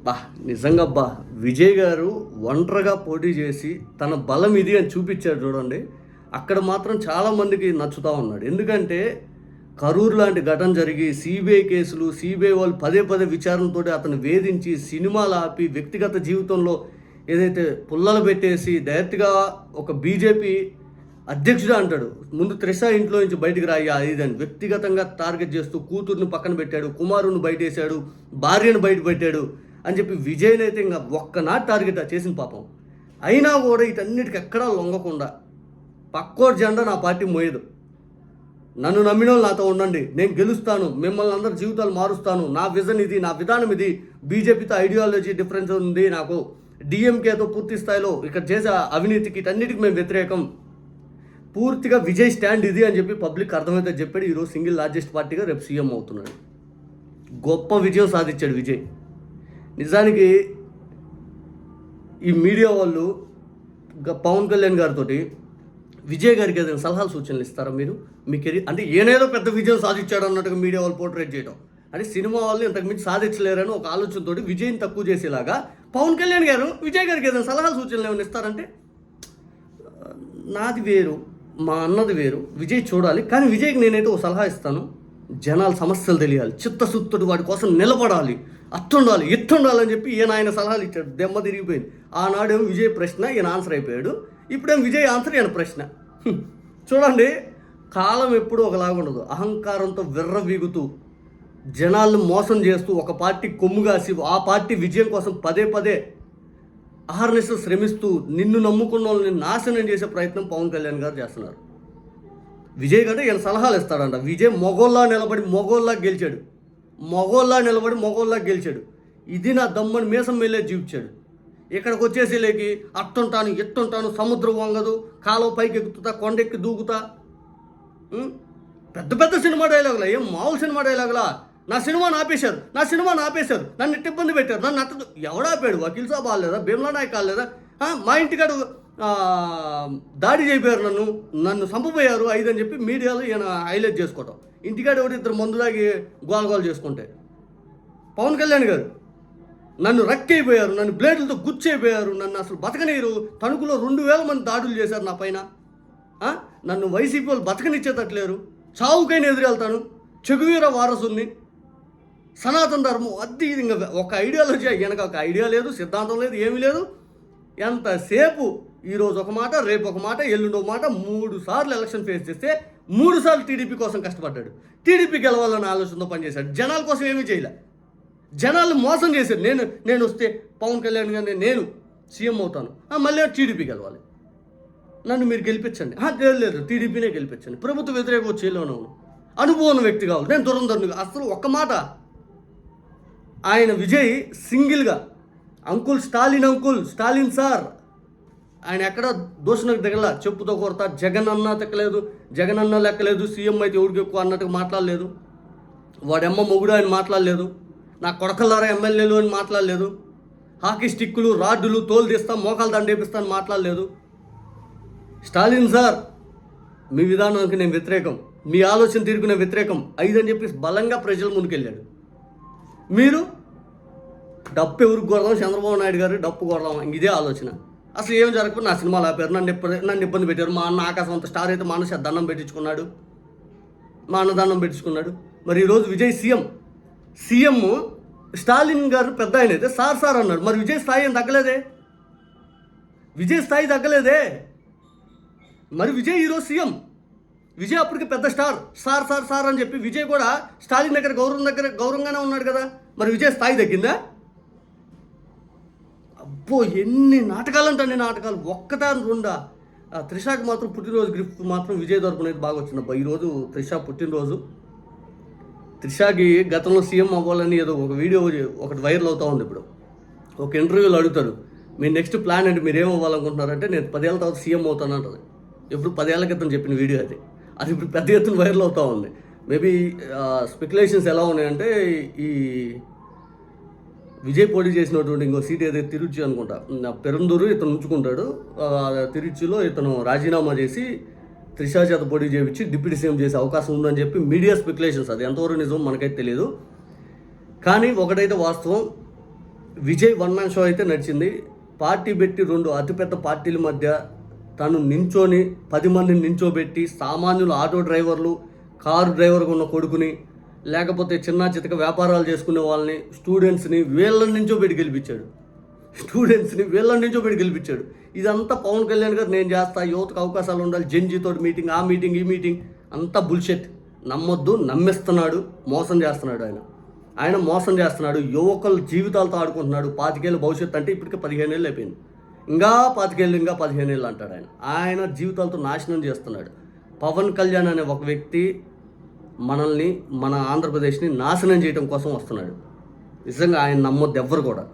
బా నిజంగా విజయ్ గారు ఒంటరిగా పోటీ చేసి తన బలం ఇది అని చూపించాడు చూడండి. అక్కడ మాత్రం చాలామందికి నచ్చుతూ ఉన్నాడు. ఎందుకంటే కరూరు లాంటి ఘటన జరిగి సిబిఐ కేసులు, సిబిఐ వాళ్ళు పదే పదే విచారణతో అతను వేధించి సినిమాలు ఆపి వ్యక్తిగత జీవితంలో ఏదైతే పుల్లలు పెట్టేసి డైరెక్ట్గా ఒక బీజేపీ అధ్యక్షుడు అంటాడు, ముందు త్రిష ఇంట్లో నుంచి బయటికి రాయ్యా ఇదని వ్యక్తిగతంగా టార్గెట్ చేస్తూ కూతుర్ని పక్కన పెట్టాడు, కుమారుని బయటేశాడు, భార్యను బయట పెట్టాడు అని చెప్పి విజయ్ని అయితే ఇంకా ఒక్కనాటి టార్గెట్ చేసిన పాపం. అయినా కూడా వీటన్నిటికి ఎక్కడా లొంగకుండా పక్కోటి జెండా నా పార్టీ మోయదు, నన్ను నమ్మిన వాళ్ళు నాతో ఉండండి, నేను గెలుస్తాను, మిమ్మల్ని అందరి జీవితాలు మారుస్తాను, నా విజన్ ఇది, నా విధానం ఇది, బీజేపీతో ఐడియాలజీ డిఫరెన్స్ ఉంది, నాకు డిఎంకేతో పూర్తి స్థాయిలో ఇక్కడ చేసే అవినీతికి ఇటన్నిటికి మేము వ్యతిరేకం, పూర్తిగా విజయ్ స్టాండ్ ఇది అని చెప్పి పబ్లిక్ అర్థమైతే చెప్పాడు. ఈరోజు సింగిల్ లార్జెస్ట్ పార్టీగా రేపు సీఎం అవుతున్నాడు. గొప్ప విజయం సాధించాడు విజయ్. నిజానికి ఈ మీడియా వాళ్ళు పవన్ కళ్యాణ్ గారితో విజయ్ గారికి ఏదైనా సలహాలు సూచనలు ఇస్తారా మీరు? మీ కెరీర్ అంటే ఏనేదో పెద్ద విజయం సాధించాడు అన్నట్టుగా మీడియా వాళ్ళు పోర్ట్రేట్ చేయడం, అంటే సినిమా వాళ్ళు ఇంతకుమించి సాధించలేరని ఒక ఆలోచనతో విజయ్ని తక్కువ చేసేలాగా పవన్ కళ్యాణ్ గారు విజయ్ గారికి ఏదైనా సలహాలు సూచనలు ఏమైనా ఇస్తారంటే, నాది వేరు, మా అన్నది వేరు, విజయ్ చూడాలి, కానీ విజయ్కి నేనైతే ఒక సలహా ఇస్తాను, జనాల సమస్యలు తెలియాలి, చిత్తశుద్ధుడు వాడి కోసం నిలబడాలి, అట్టుండాలి ఇట్టుండాలి అని చెప్పి ఆయన సలహాలు ఇచ్చాడు. దెమ్మ తిరిగిపోయింది. ఆనాడేమో విజయ్ ప్రశ్న ఈయన ఆన్సర్ అయిపోయాడు, ఇప్పుడేమో విజయ్ ఆన్సర్ ఈయన ప్రశ్న. చూడండి, కాలం ఎప్పుడూ ఒకలాగా ఉండదు. అహంకారంతో విర్రవీగుతూ జనాలను మోసం చేస్తూ ఒక పార్టీ కొమ్ముగాసి ఆ పార్టీ విజయం కోసం పదే పదే అహర్నిశలు శ్రమిస్తూ నిన్ను నమ్ముకున్న వాళ్ళని నాశనం చేసే ప్రయత్నం పవన్ కళ్యాణ్ గారు చేస్తున్నారు. విజయ్ కంటే ఈయన సలహాలు ఇస్తాడంట. విజయ్ మొగోల్లా నిలబడి మొగోల్లా గెలిచాడు. ఇది నా దమ్మని మీసం మేలే చూపించాడు. ఇక్కడికి వచ్చేసేలేకి అట్టుంటాను ఎట్టుంటాను, సముద్రం వంగదు, కాలువ పైకి ఎక్కుతా, కొండెక్కి దూకుతా, పెద్ద పెద్ద సినిమా డైలాగులా, ఏం మామూలు సినిమా డైలాగులా, నా సినిమాని ఆపేశారు, నన్ను ఇట్ట ఇబ్బంది పెట్టారు, నన్ను అట్ట ఎవడాపాడు, వకీల్ సాబ్ ఆలేదా, భీమ్లా నాయక్ ఆలేదా, మా ఇంటికాడు దాడి చేయపోయారు, నన్ను చంపబోయారు అని చెప్పి మీడియాలో ఈయన హైలైట్ చేసుకోవటం, ఇంటికాడ ఎవరు ఇద్దరు మందు దాగి గోలగోలు చేసుకుంటే. పవన్ కళ్యాణ్ గారు నన్ను రక్కైపోయారు, నన్ను బ్లేడ్లతో గుచ్చైపోయారు, నన్ను అసలు బతకనీరు, తణుకులో 2000 మంది దాడులు చేశారు నా పైన, నన్ను వైసీపీ వాళ్ళు బతకనిచ్చేటట్లేరు, చావుకైనా ఎదురెళ్తాను, చెగువీర వారసుని, సనాతన ధర్మం అది ఇంకా ఒక ఐడియాలజీ, వెనక ఒక ఐడియా లేదు, సిద్ధాంతం లేదు, ఏమీ లేదు. ఎంతసేపు ఈరోజు ఒక మాట, రేపు ఒక మాట, ఎల్లుండి ఒక మాట, 3 సార్లు ఎలక్షన్ ఫేస్ చేస్తే 3 సార్లు టీడీపీ కోసం కష్టపడ్డాడు, టీడీపీ గెలవాలన్న ఆలోచనతో పనిచేశాడు, జనాల కోసం ఏమీ చేయలే, జనాలు మోసం చేశాడు. నేను వస్తే పవన్ కళ్యాణ్ గారిని నేను సీఎం అవుతాను, మళ్ళీ టీడీపీ గెలవాలి, నన్ను మీరు గెలిపించండి, లేదు టీడీపీనే గెలిపించండి, ప్రభుత్వ వ్యతిరేక వచ్చేలోనే అనుభవం ఉన్న వ్యక్తి కావాలి, నేను దురంధరుని. అసలు ఒక్క మాట ఆయన విజయ్ సింగిల్గా స్టాలిన్ సార్ ఆయన ఎక్కడ దోషణకు దిగల, చెప్పుతో కొరత, జగన్ అన్న లెక్కలేదు, సీఎం అయితే ఎవరికి ఎక్కువ అన్నట్టుగా మాట్లాడలేదు, వాడెమ్మ మొగుడు ఆయన మాట్లాడలేదు, నా కొడకల్లారా ఎమ్మెల్యేలు అని మాట్లాడలేదు, హాకీ స్టిక్కులు రాడ్డులు తోలు తీస్తాం మోకాలు దండేపిస్తాను మాట్లాడలేదు. స్టాలిన్ సార్ మీ విధానానికి నేను వ్యతిరేకం, మీ ఆలోచన తీరుకునే వ్యతిరేకం అని చెప్పి బలంగా ప్రజల ముందుకెళ్ళాడు. మీరు డప్పు ఎవరికి కొడదాం, చంద్రబాబు నాయుడు గారు డప్పు కొడదాం, ఇదే ఆలోచన. అసలు ఏం జరగకపోతే నా సినిమాలు ఆపారు, నన్ను ఇబ్బంది పెట్టారు, మా అన్న ఆకాశం అంత స్టార్ అయితే మా అన్న దండం పెట్టించుకున్నాడు, మరి ఈరోజు విజయ్ సీఎం స్టాలిన్ గారు పెద్ద ఆయన అయితే సార్ అన్నాడు. మరి విజయ్ స్థాయి ఏం తగ్గలేదే, మరి విజయ్ ఈరోజు సీఎం, విజయ్ అప్పటికి పెద్ద స్టార్, సార్ అని చెప్పి విజయ్ కూడా స్టాలిన్ దగ్గర గౌరవంగానే ఉన్నాడు కదా, మరి విజయ్ స్థాయి తగ్గిందా? అబ్బో ఎన్ని నాటకాలంటే నాటకాలు, ఒక్కదాని రెండా. త్రిషాకి మాత్రం పుట్టినరోజు గిఫ్ట్ మాత్రం విజయ్ తరపున అయితే బాగా వచ్చిందబ్బా. ఈరోజు త్రిష పుట్టినరోజు. త్రిషాకి గతంలో సీఎం అవ్వాలని ఏదో ఒక వీడియో ఒకటి వైరల్ అవుతూ ఉంది. ఇప్పుడు ఒక ఇంటర్వ్యూలో అడుగుతారు, మీ నెక్స్ట్ ప్లాన్ అంటే మీరు ఏం అవ్వాలనుకుంటున్నారంటే, నేను 10 ఏళ్ళ తర్వాత సీఎం అవుతాను అంటుంది. ఎప్పుడు 10 ఏళ్ల క్రితం చెప్పిన వీడియో అది ఇప్పుడు పెద్ద ఎత్తున వైరల్ అవుతూ ఉంది. మేబీ స్పెక్యులేషన్స్ ఎలా ఉన్నాయంటే, ఈ విజయ్ పోటీ చేసినటువంటి ఇంకో సీట్ ఏదైతే తిరుచి అనుకుంటా, పెరందూరు ఇతను ఉంచుకుంటాడు, తిరుచిలో ఇతను రాజీనామా చేసి త్రిషా చేత పోటీ చేయించి డిప్యూటీ సీఎం చేసే అవకాశం ఉందని చెప్పి మీడియా స్పెక్యులేషన్స్. అది ఎంతవరకు నిజం మనకైతే తెలియదు. కానీ ఒకటైతే వాస్తవం, విజయ్ వన్ మ్యాన్ షో అయితే నడిచింది. పార్టీ పెట్టి 2 అతిపెద్ద పార్టీల మధ్య తను నించొని 10 మందిని నించోబెట్టి సామాన్యులు, ఆటో డ్రైవర్లు, కారు డ్రైవర్గా ఉన్న కొడుకుని, లేకపోతే చిన్న చితక వ్యాపారాలు చేసుకునే వాళ్ళని, స్టూడెంట్స్ని వీళ్ళని నించోబెట్టి గెలిపించాడు. గెలిపించాడు. ఇదంతా పవన్ కళ్యాణ్ గారు నేను చేస్తా, యువతకు అవకాశాలు ఉండాలి, జెన్జీతో మీటింగ్, ఆ మీటింగ్, ఈ మీటింగ్ అంతా బుల్షెట్. నమ్మొద్దు, నమ్మిస్తున్నాడు, మోసం చేస్తున్నాడు. ఆయన మోసం చేస్తున్నాడు, యువకుల జీవితాలతో ఆడుకుంటున్నాడు. 25 ఏళ్ళ భవిష్యత్తు అంటే ఇప్పటికే 15 ఏళ్ళు అయిపోయింది. ఇంకా 15 ఏళ్ళు అంటాడు. ఆయన జీవితాలతో నాశనం చేస్తున్నాడు. పవన్ కళ్యాణ్ అనే ఒక వ్యక్తి మనల్ని, మన ఆంధ్రప్రదేశ్ని నాశనం చేయడం కోసం వస్తున్నాడు. నిజంగా ఆయన నమ్మొద్దు ఎవ్వరు కూడా.